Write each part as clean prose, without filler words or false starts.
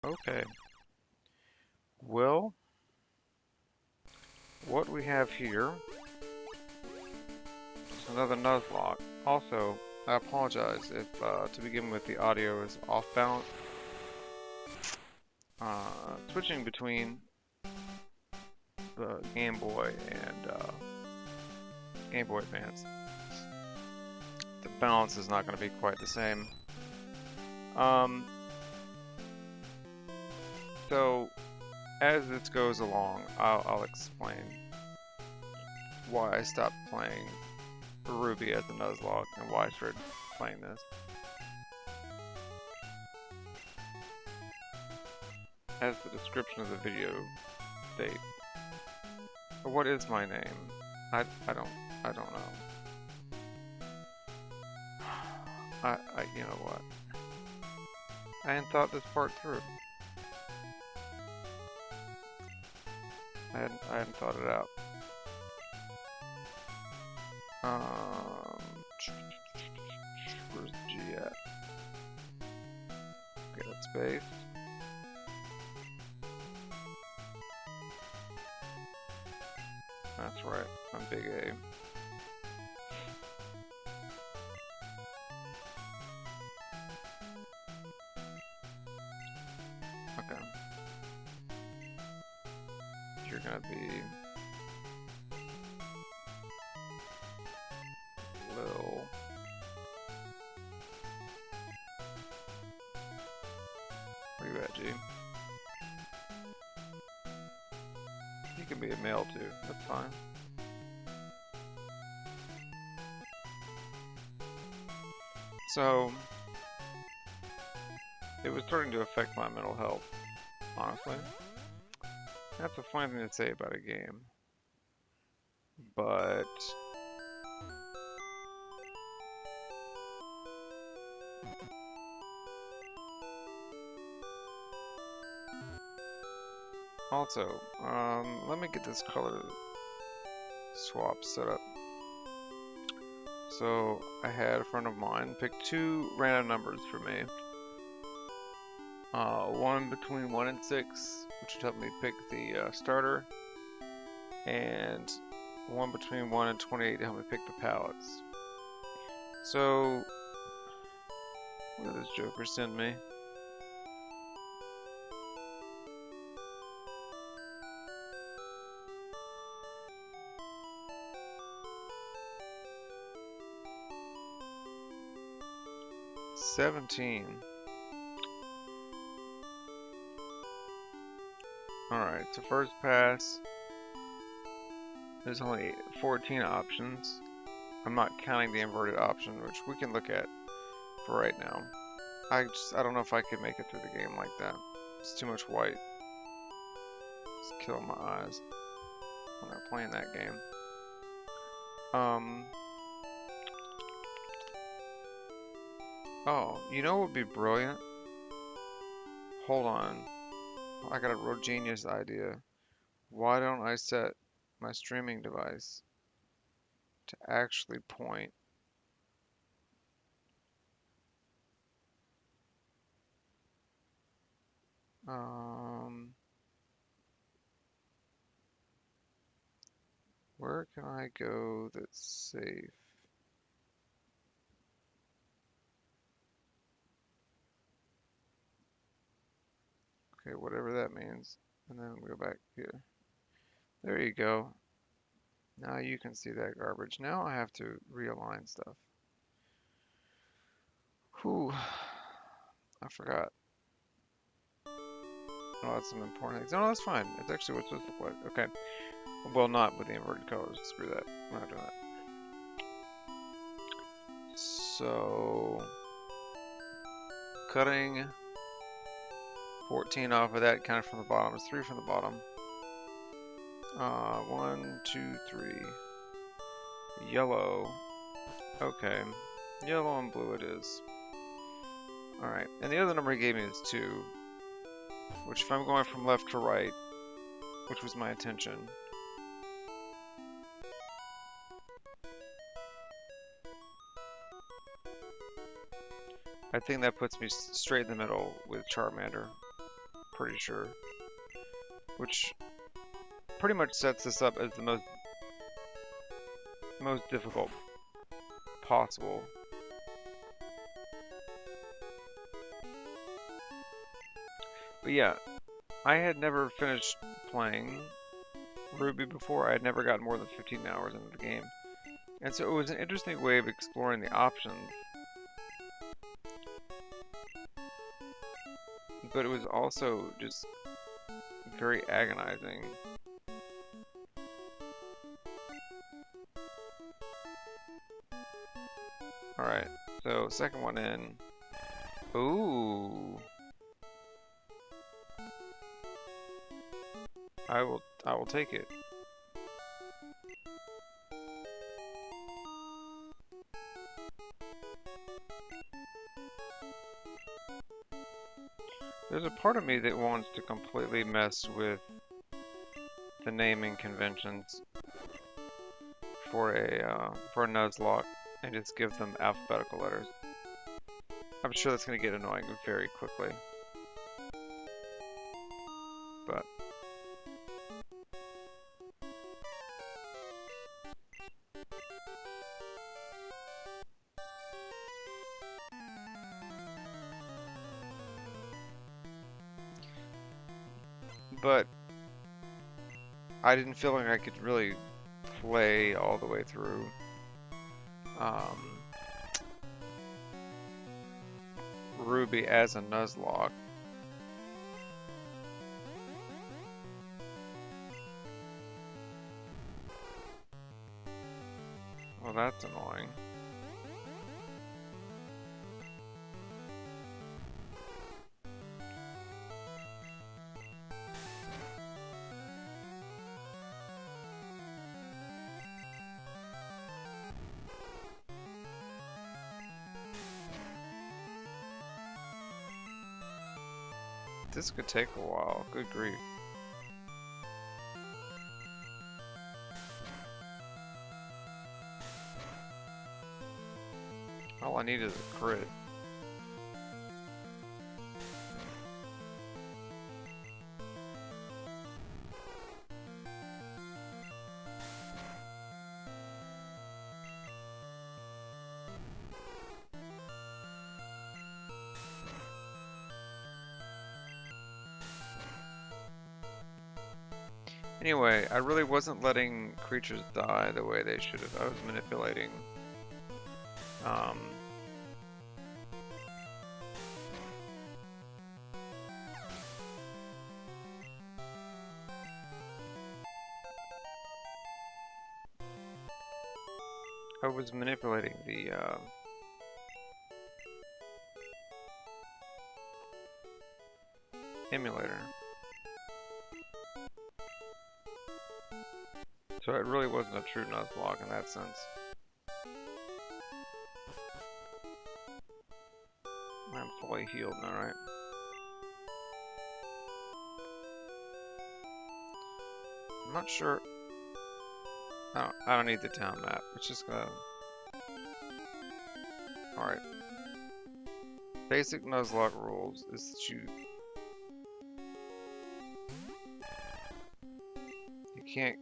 Okay. Well, what we have here is another Nuzlocke. Also, I apologize if, to begin with, the audio is off balance. Switching between the Game Boy and Game Boy Advance, the balance is not going to be quite the same. So, as this goes along, I'll explain why I stopped playing Ruby as a Nuzlocke and why I started playing this. As the description of the video states. What is my name? I don't know. You know what? I hadn't thought this part through. I hadn't thought it out. Where's the G at? Okay, that's space. That's right, I'm big A. Okay. You're gonna be Lil. Where you at, G? You can be a male too, that's fine. So, it was starting to affect my mental health, honestly. That's a funny thing to say about a game. But also, let me get this color swap set up. So I had a friend of mine pick two random numbers for me. One between 1 and 6, which would help me pick the starter, and one between 1 and 28 to help me pick the palettes. So, what did this Joker send me? $17. Alright, so first pass, there's only 14 options. I'm not counting the inverted option, which we can look at for right now. I don't know if I could make it through the game like that. It's too much white. It's killing my eyes when I'm playing that game. Oh, you know what would be brilliant? Hold on. I got a real genius idea. Why don't I set my streaming device to actually point where can I go that's safe? Okay, whatever that means. And then we go back here. There you go. Now you can see that garbage. Now I have to realign stuff. Whew. I forgot. Oh, that's some important things. No, that's fine. It's actually what's supposed to look like. Okay. Well, not with the inverted colors. Screw that. We're not doing that. So, cutting 14 off of that, kind of from the bottom. It's 3 from the bottom. 1, 2, 3. Yellow. Okay. Yellow and blue it is. Alright. And the other number he gave me is 2. Which, if I'm going from left to right, which was my intention, I think that puts me straight in the middle with Charmander. pretty sure. Which pretty much sets this up as the most difficult possible. But yeah, I had never finished playing Ruby before. I had never gotten more than 15 hours into the game. And so it was an interesting way of exploring the options. But it was also just very agonizing. Alright, so second one in. Ooh. I will take it. There's a part of me that wants to completely mess with the naming conventions for a Nuzlocke and just give them alphabetical letters. I'm sure that's going to get annoying very quickly. But I didn't feel like I could really play all the way through. Ruby as a Nuzlocke. Well, that's annoying. This could take a while. Good grief. All I need is a crit. Anyway, I really wasn't letting creatures die the way they should have. I was manipulating. I was manipulating the emulator. So it really wasn't a true Nuzlocke in that sense. I'm fully healed now, right? I'm not sure. I don't need the town map. It's just gonna... Alright. Basic Nuzlocke rules is that you can't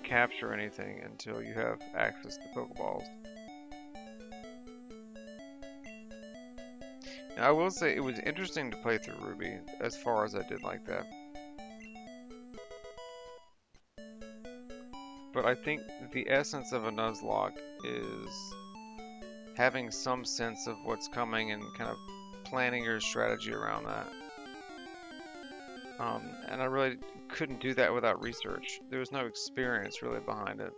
capture anything until you have access to Pokeballs. Now, I will say it was interesting to play through Ruby as far as I did like that. But I think the essence of a Nuzlocke is having some sense of what's coming and kind of planning your strategy around that. And I really couldn't do that without research. There was no experience really behind it.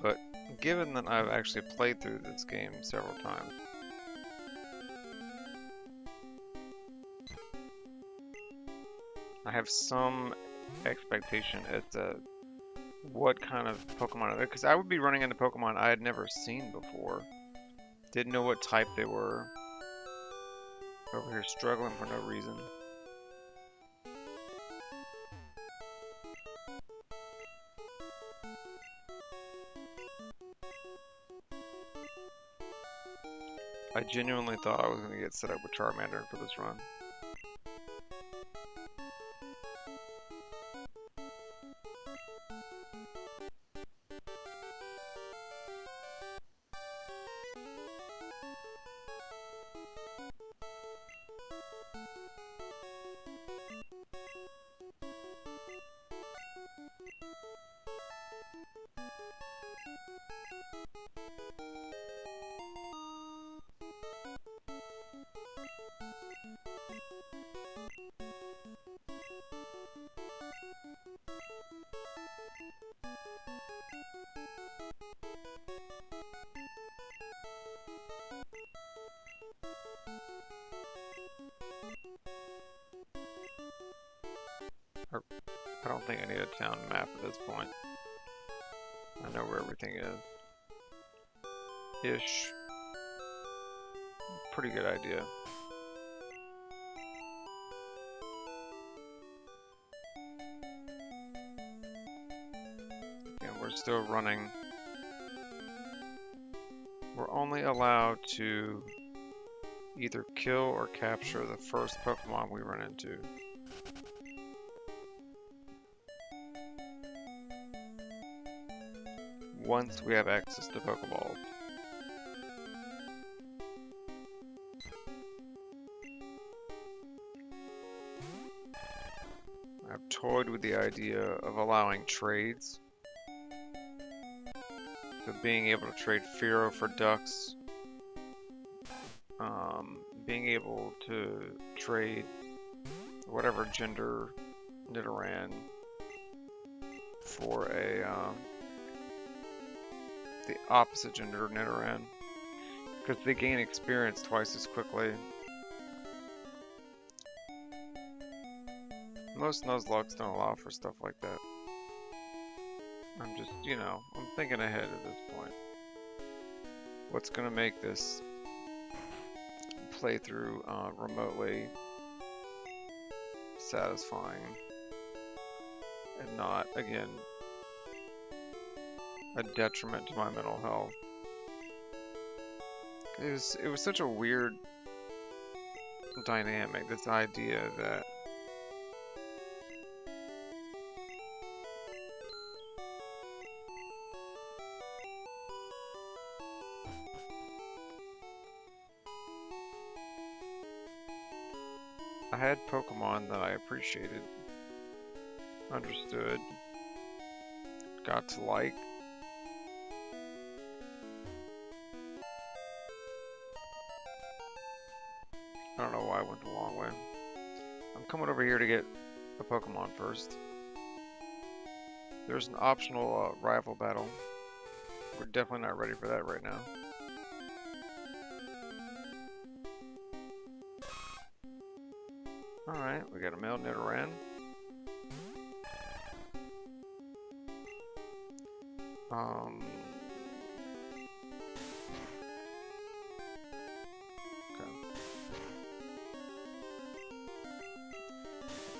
But given that I've actually played through this game several times, I have some expectation as to what kind of Pokemon, because I would be running into Pokemon I had never seen before. Didn't know what type they were. Over here struggling for no reason. I genuinely thought I was going to get set up with Charmander for this run. I don't think I need a town map at this point. I know where everything is. Ish. Pretty good idea. And we're still running. We're only allowed to either kill or capture the first Pokemon we run into. Once we have access to Pokeballs. I've toyed with the idea of allowing trades. So being able to trade Fearow for Ducks. Being able to trade whatever gender Nidoran for a the opposite gender Nidoran, because they gain experience twice as quickly. Most Nuzlocks don't allow for stuff like that. I'm just, you know, I'm thinking ahead at this point. What's gonna make this playthrough remotely satisfying and not, again, a detriment to my mental health. It was such a weird dynamic, this idea that I had Pokemon that I appreciated, understood, got to like. I don't know why I went the long way. I'm coming over here to get a Pokemon first. There's an optional rival battle. We're definitely not ready for that right now. Alright, we got a male Nidoran. Okay.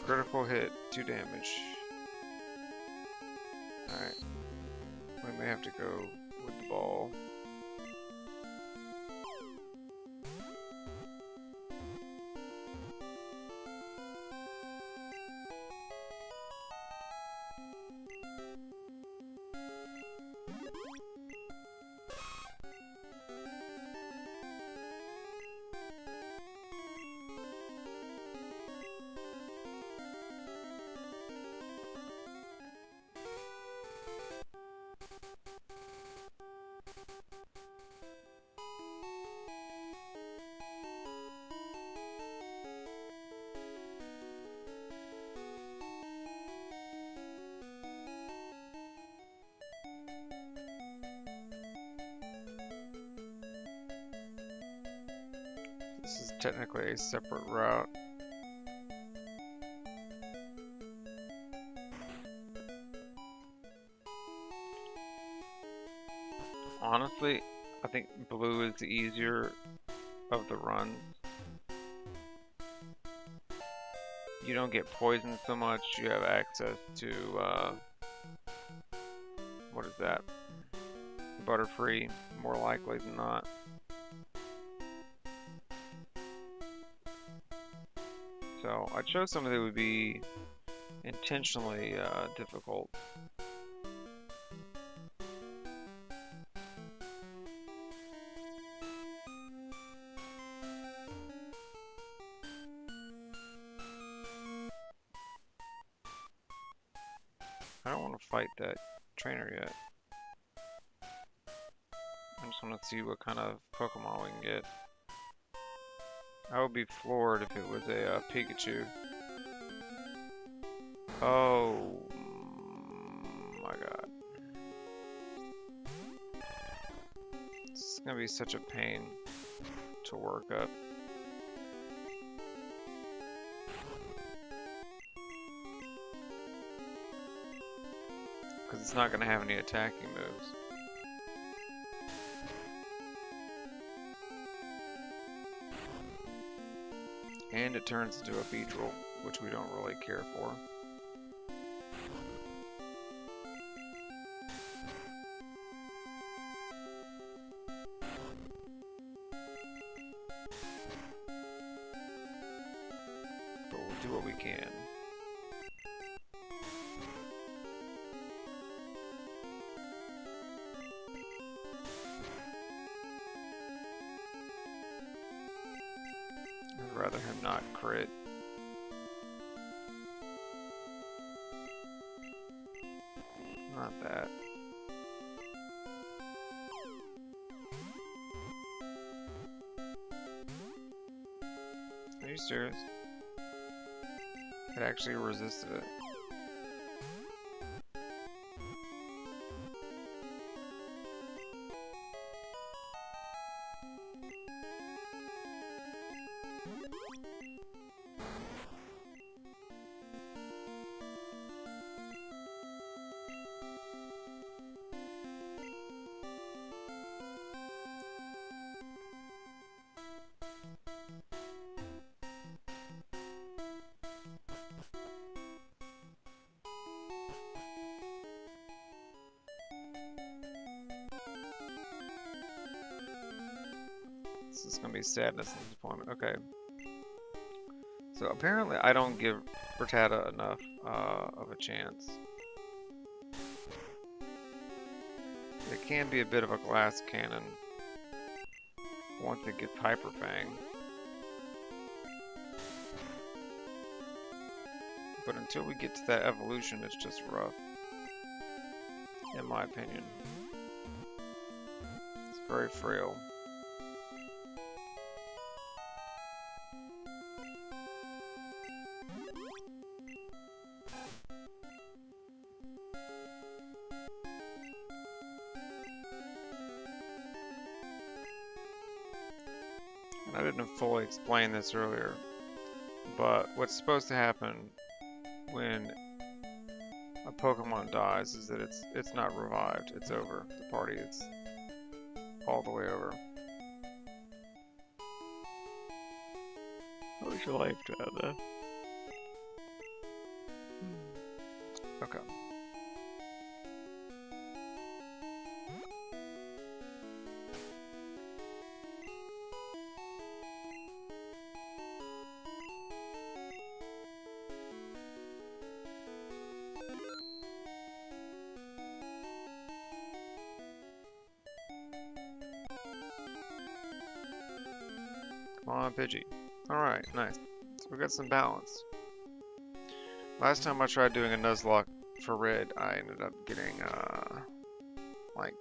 Critical hit, 2 damage. Alright. We may have to go with the ball. technically a separate route. Honestly, I think blue is the easier of the runs. You don't get poisoned so much. You have access to, what is that? Butterfree, more likely than not. So I chose something that would be intentionally difficult. I don't want to fight that trainer yet. I just want to see what kind of Pokemon we can get. I would be floored if it was a Pikachu. Oh my god. It's gonna be such a pain to work up. Because it's not gonna have any attacking moves. And it turns into a Beedrill, which we don't really care for. But we'll do what we can. I'd rather him not crit. Not that. Are you serious? It actually resisted it. This is gonna be sadness and disappointment. Okay. So apparently I don't give Rattata enough of a chance. It can be a bit of a glass cannon once it gets Hyper Fang. But until we get to that evolution, it's just rough. In my opinion. It's very frail. I didn't fully explain this earlier, but what's supposed to happen when a Pokemon dies is that it's not revived, it's over. The party is all the way over. How would you like to have that? Okay. Come on, Pidgey. Alright, nice. So we got some balance. Last time I tried doing a Nuzlocke for Red, I ended up getting, like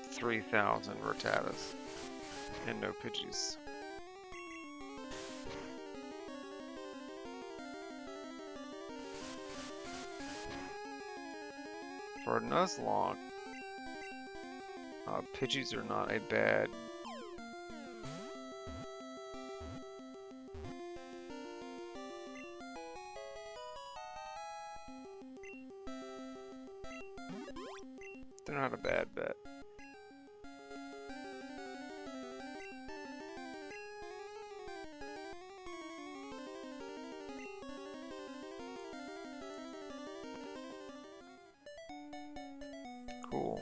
3,000 Rattatas and no Pidgeys. For a Nuzlocke, Pidgeys are not a bad Not a bad bet. Cool.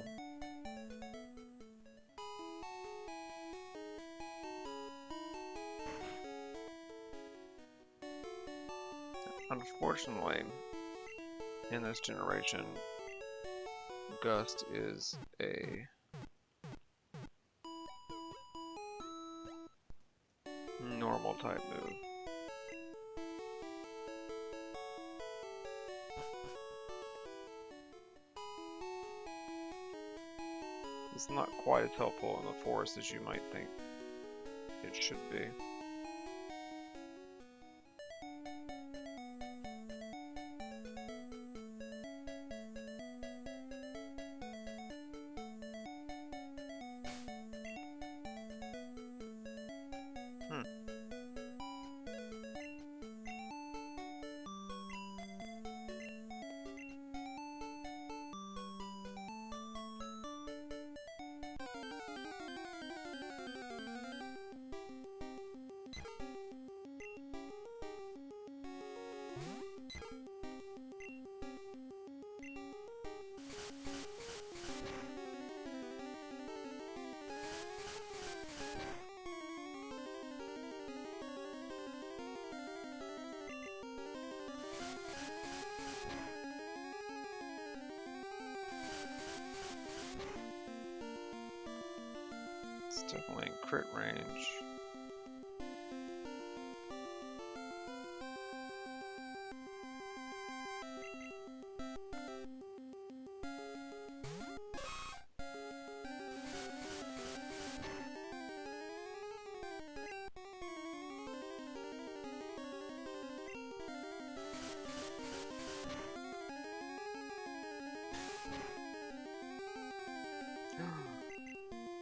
Unfortunately, in this generation, Gust is a normal type move. It's not quite as helpful in the forest as you might think it should be. It's definitely in crit range.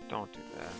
Don't do that.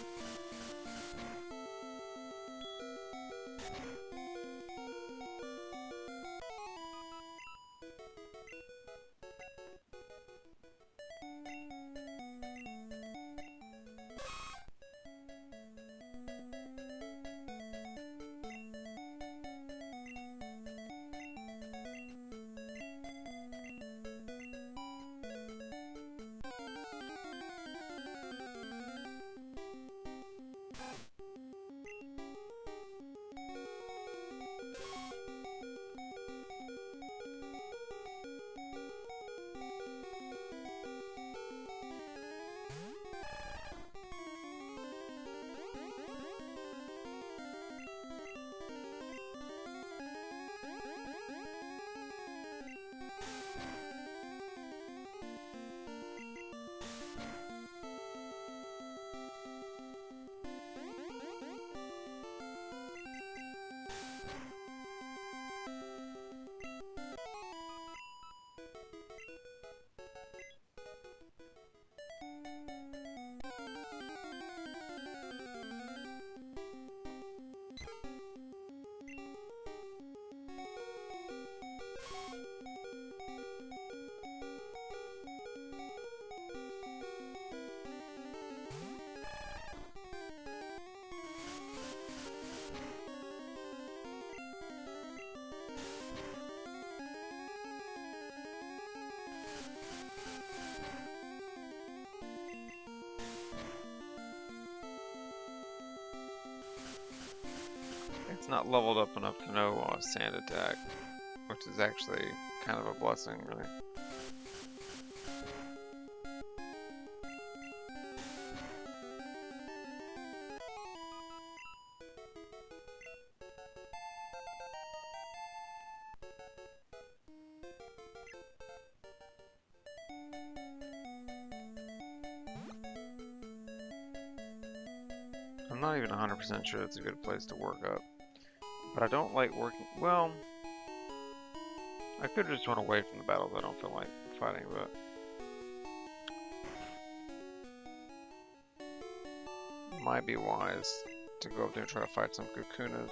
It's not leveled up enough to know sand attack, which is actually kind of a blessing, really. I'm not even 100% sure it's a good place to work up. But I don't like working, well, I could just run away from the battles I don't feel like fighting, but it might be wise to go up there and try to fight some Kakunas.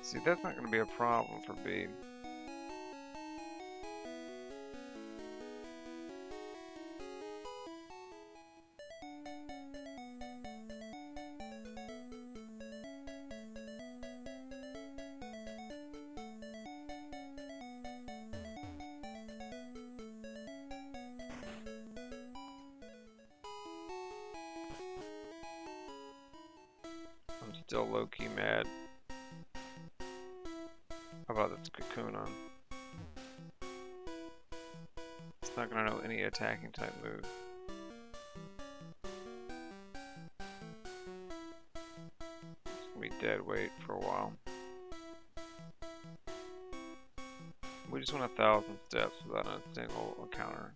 See, that's not going to be a problem for B. I'm still low-key mad about this Kakuna. It's not gonna know any attacking type move. It's gonna be dead weight for a while. We just went 1,000 steps without a single encounter.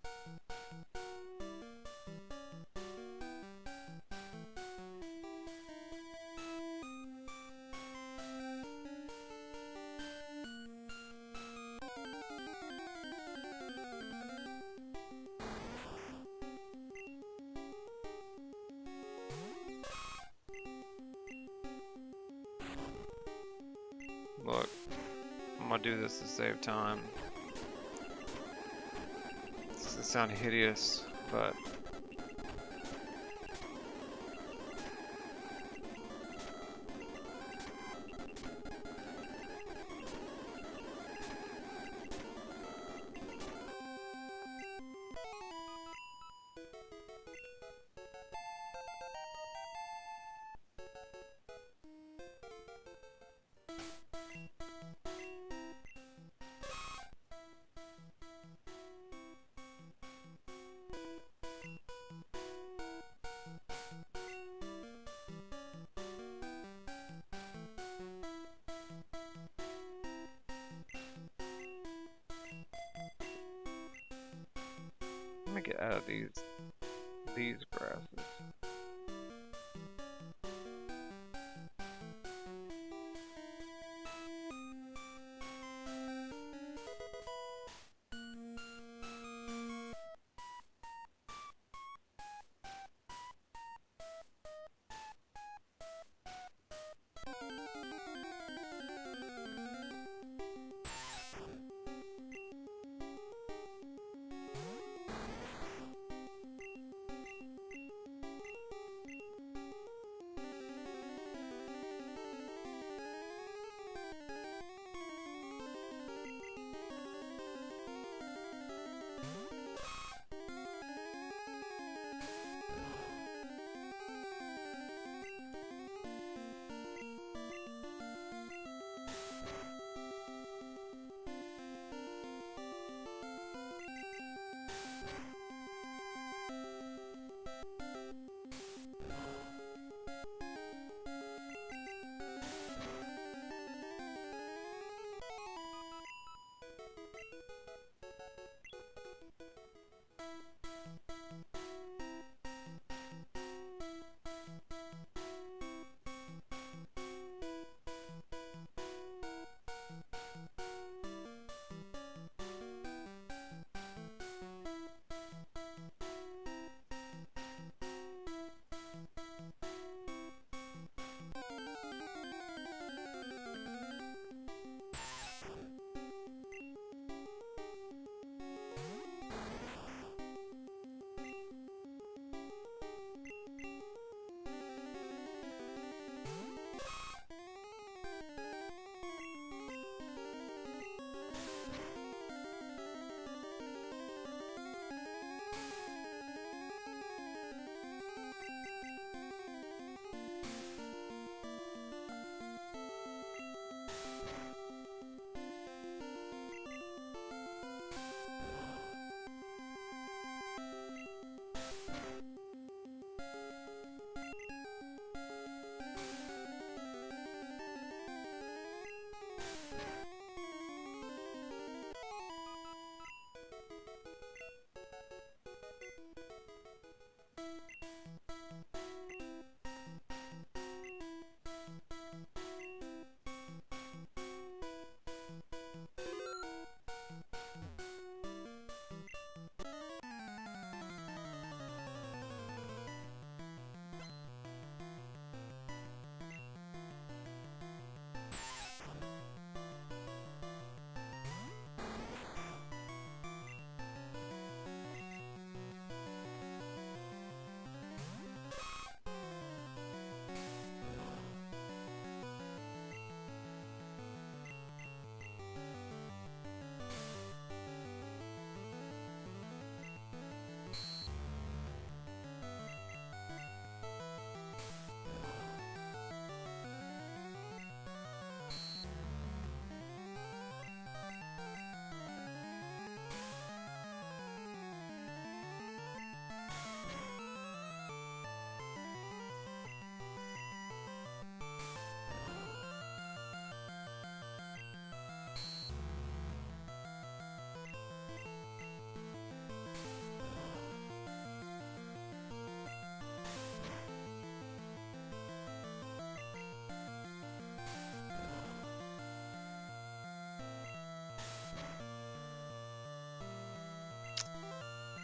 Look, I'm gonna do this to save time. This is sound hideous, but let me get out of these grasses.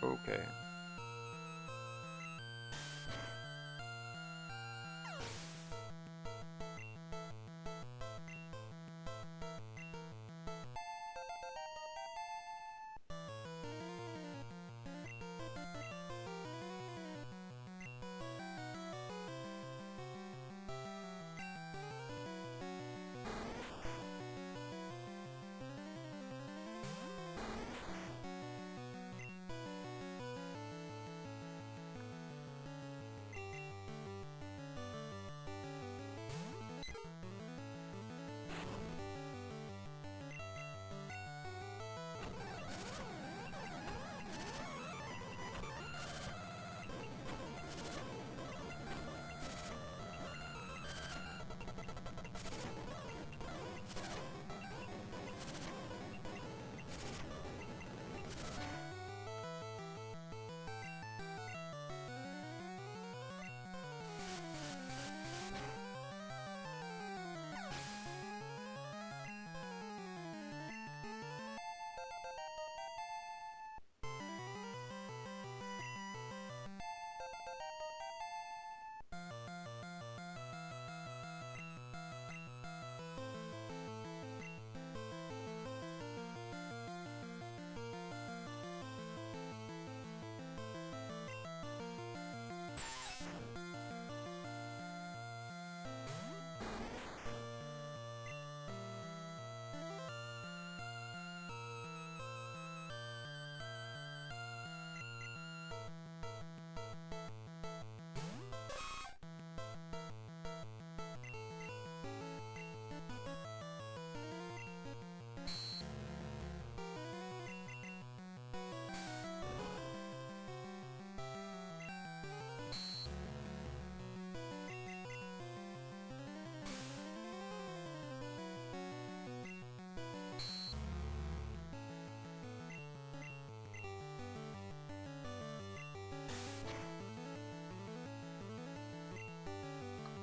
Okay.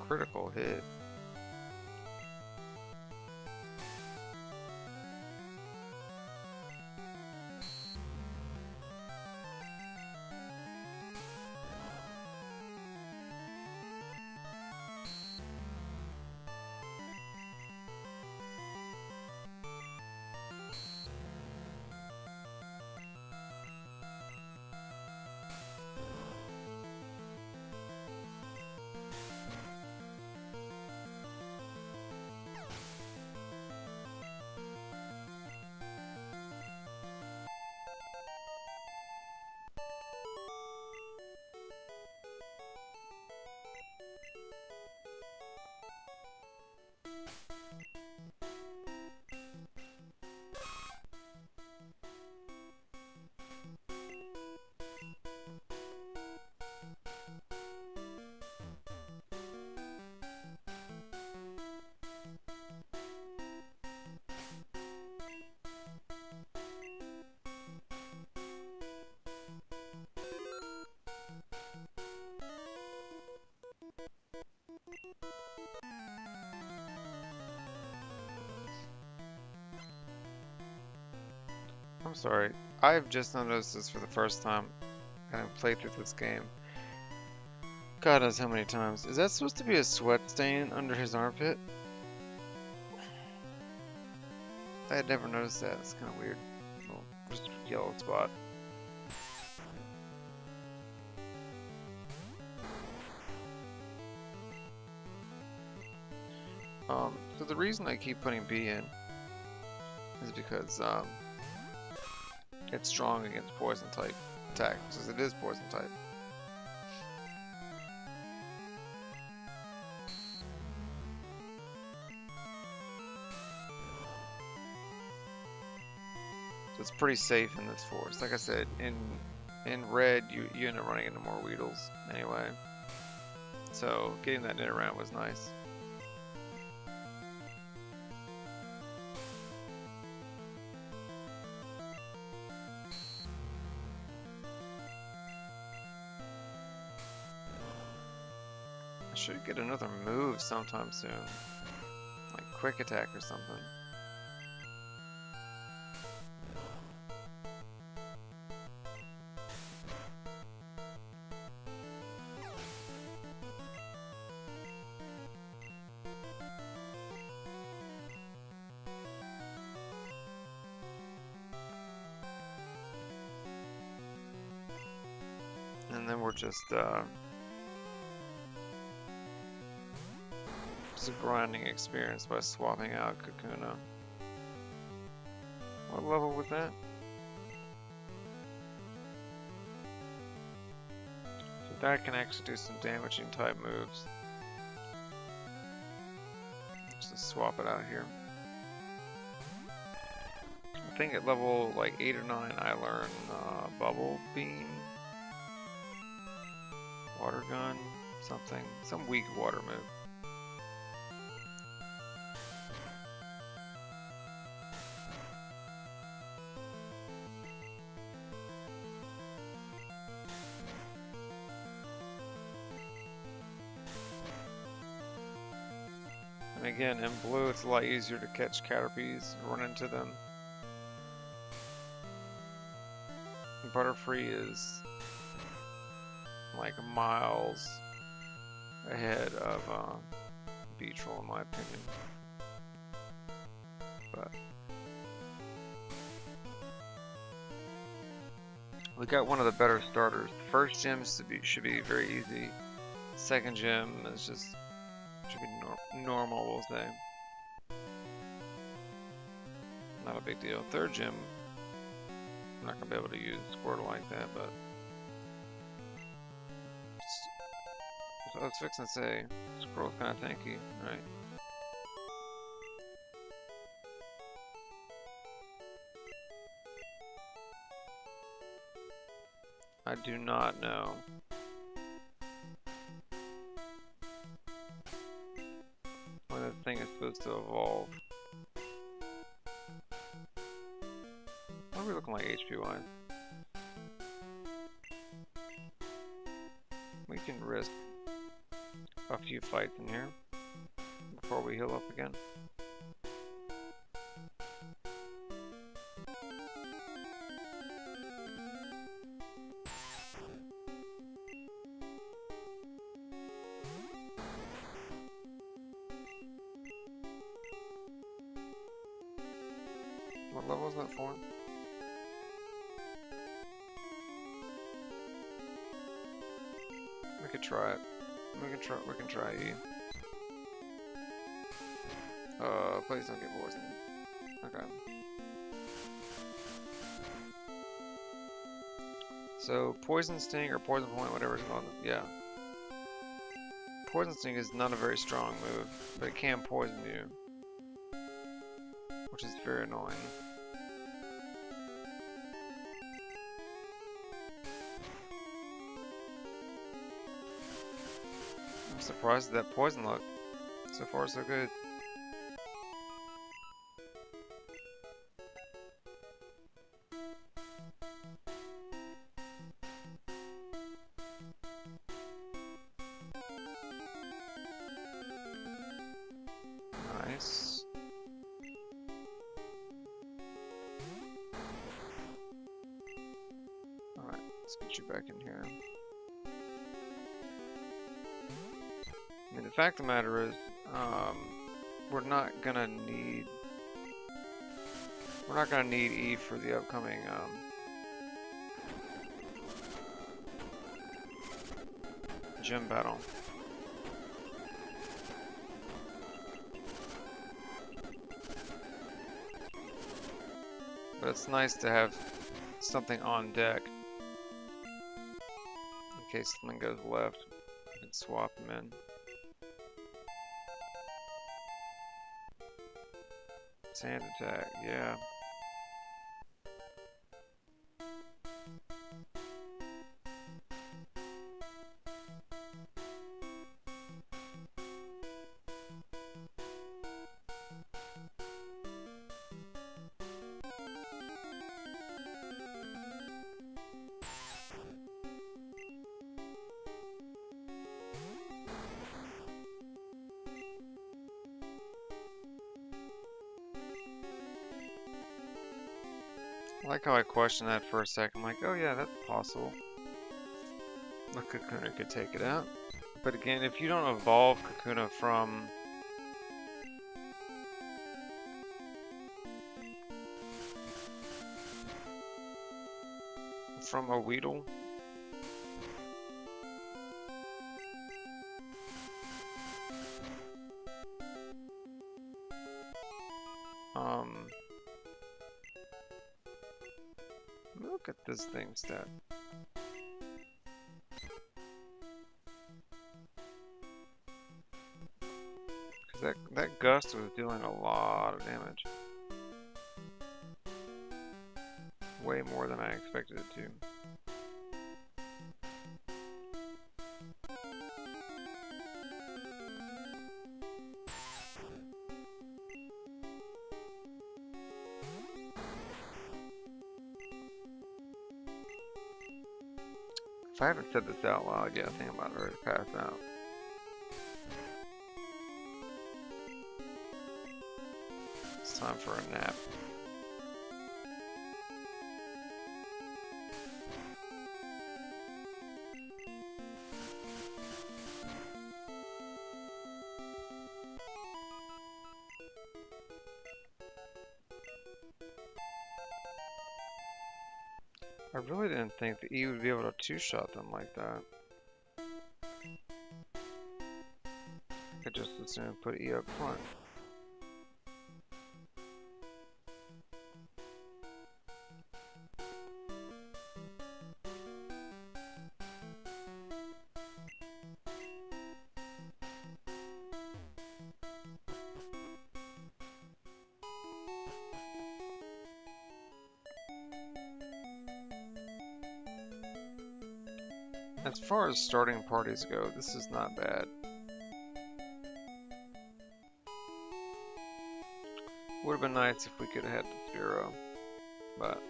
Critical hit. I'm sorry. I've just noticed this for the first time having played through this game. God knows how many times. Is that supposed to be a sweat stain under his armpit? I had never noticed that. It's kind of weird. Little just yellow spot. So the reason I keep putting B in is because it's strong against poison type attacks, because it is poison type. So it's pretty safe in this forest. Like I said, in red you end up running into more Weedles anyway. So getting that in around was nice. I should get another move sometime soon. Like quick attack or something. And then we're just a grinding experience by swapping out Kakuna. What level was that? So that can actually do some damaging type moves. Just swap it out here. I think at level like 8 or 9 I learned Bubble Beam, Water Gun, something. Some weak water move. And again, in blue it's a lot easier to catch Caterpies and run into them. Butterfree is like miles ahead of Beetrol in my opinion. But we got one of the better starters. The first gym should be very easy. Second gym is just should be normal, we'll say. Not a big deal. Third gym, I'm not gonna be able to use Squirtle like that, but so I was fixing to say, Squirtle's kind of tanky, right? I do not know. When the thing is supposed to evolve. What are we looking like HP wise? We can risk a few fights in here before we heal up again. What level is that for? We could try it. We can try E. Please don't get poisoned. Okay. So Poison Sting or Poison Point, whatever it's called. Yeah. Poison Sting is not a very strong move, but it can poison you, which is very annoying. I'm surprised at that poison luck. So far, so good. Nice. Alright, let's get you back in here. I mean, the fact of the matter is, we're not gonna need E for the upcoming gym battle. But it's nice to have something on deck in case something goes left. You can swap them in. Sand attack, yeah. I like how I questioned that for a second. I'm like, oh yeah, that's possible. The Kakuna could take it out. But again, if you don't evolve Kakuna from a Weedle, this thing stat. Because that gust was dealing a lot of damage. Way more than I expected it to. If I haven't said this out loud yet, I think I'm about ready to pass out. It's time for a nap. I really didn't think that E would be able to two-shot them like that. I just assumed put E up front. As far as starting parties go, this is not bad. Would have been nice if we could have had the Spearow, but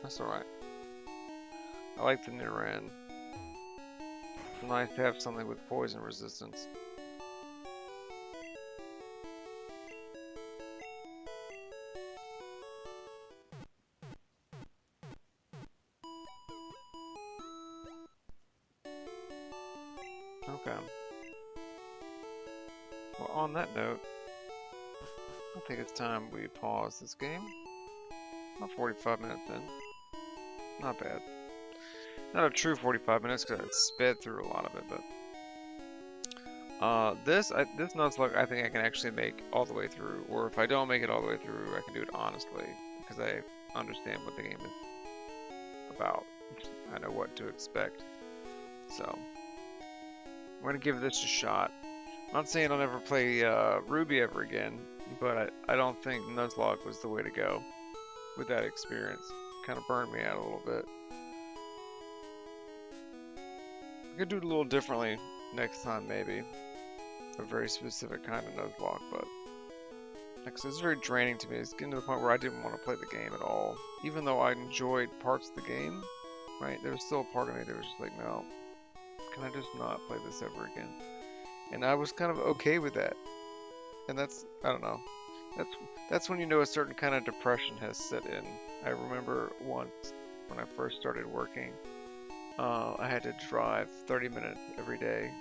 that's alright. I like the new Ren. It's nice to have something with poison resistance. Okay. Well, on that note, I think it's time we pause this game. About 45 minutes in. Not bad. Not a true 45 minutes because I sped through a lot of it, but this Nuzlocke I think I can actually make all the way through, or if I don't make it all the way through, I can do it honestly because I understand what the game is about. I know what to expect. So I'm gonna give this a shot. I'm not saying I'll never play Ruby ever again, but I don't think Nuzlocke was the way to go with that experience. Kind of burned me out a little bit. I could do it a little differently next time, maybe. A very specific kind of Nuzlocke, but because it's very draining to me. It's getting to the point where I didn't want to play the game at all. Even though I enjoyed parts of the game, right? There was still a part of me that was just like, no, can I just not play this ever again? And I was kind of okay with that. And that's, I don't know. That's when you know a certain kind of depression has set in. I remember once when I first started working, I had to drive 30 minutes every day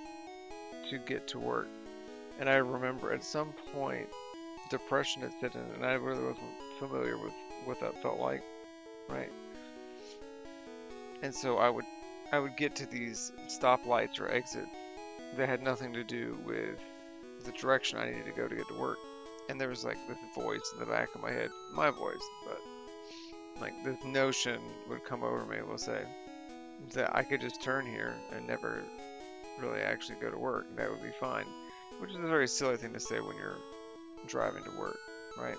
to get to work. And I remember at some point, depression had set in, and I really wasn't familiar with what that felt like, right? And so I would get to these stoplights or exits that had nothing to do with the direction I needed to go to get to work. And there was like this voice in the back of my head, my voice, but like this notion would come over me, we'll say, that I could just turn here and never really actually go to work. That would be fine. Which is a very silly thing to say when you're driving to work, right?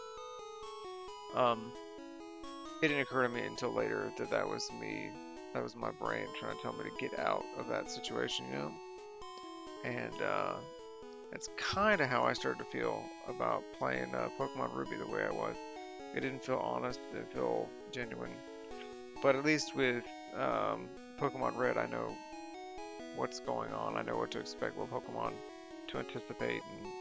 It didn't occur to me until later that that was me, that was my brain trying to tell me to get out of that situation, you know? And that's kind of how I started to feel about playing Pokemon Ruby the way I was. It didn't feel honest, it didn't feel genuine. But at least with Pokemon Red, I know what's going on. I know what to expect, what Pokemon to anticipate, and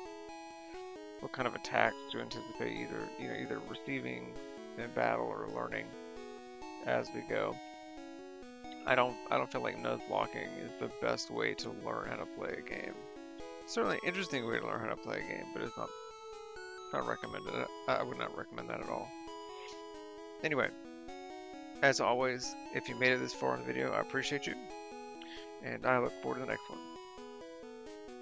what kind of attacks to anticipate, either receiving in battle or learning as we go. I don't feel like Nuzlocking is the best way to learn how to play a game. Certainly an interesting way to learn how to play a game, but it's not recommended. I would not recommend that at all. Anyway, as always, if you made it this far in the video, I appreciate you, and I look forward to the next one.